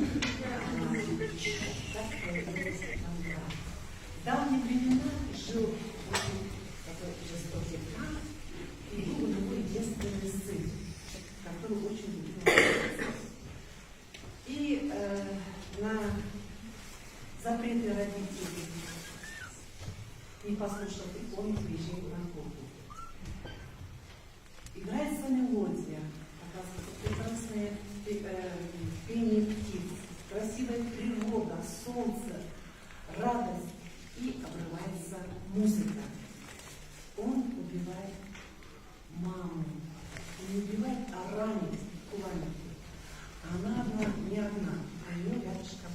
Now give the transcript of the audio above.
В давние времена жил очень такой жестокий хан, и был у него единственный сын, который очень любил отца. И на запреты родителей не послушал, и он уезжает на охоту. Играется мелодия, оказывается, прекрасное пение птиц, красивая природа, солнце, радость, и обрывается музыка. Он убивает маму. Не убивает, а ранит кулаком. Она была не одна, а у нее рядышком